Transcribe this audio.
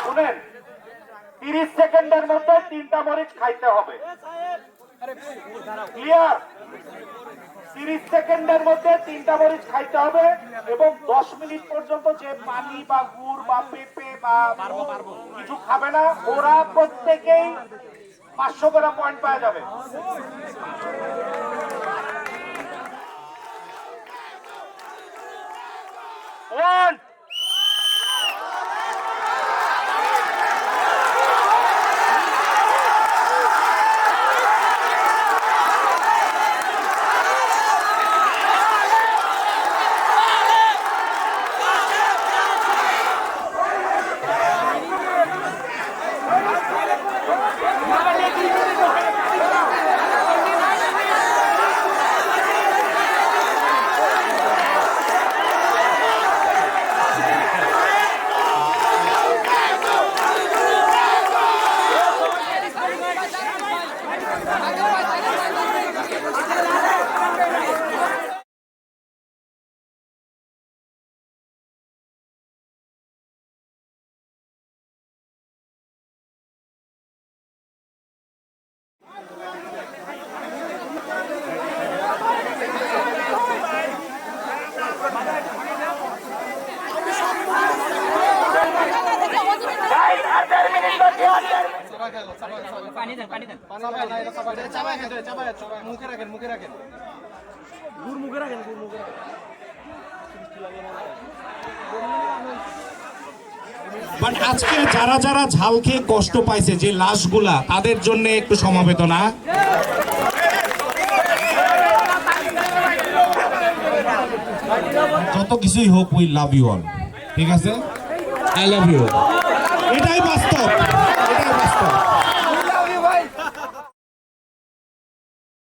শুনেন, 30 সেকেন্ডের মধ্যে 3টা মরিচ খাইতে হবে। ক্লিয়ার? 30 সেকেন্ডের মধ্যে 3টা মরিচ খাইতে হবে এবং 10 মিনিট পর্যন্ত যে পানি বা গুড় বা পেঁপে বা কিছু খাবে না, ওরা প্রত্যেকেই 500 করে পয়েন্ট পাওয়া যাবে। বাট আজকে যারা যারা ঝাল খেয়ে কষ্ট পাইছে, যে লাশগুলা, তাদের জন্য একটু সমবেদনা। যত কিছুই হোক, উই লাভ ইউ অল। ঠিক আছে? I love you. এটাই বাস্তব, এটাই বাস্তব।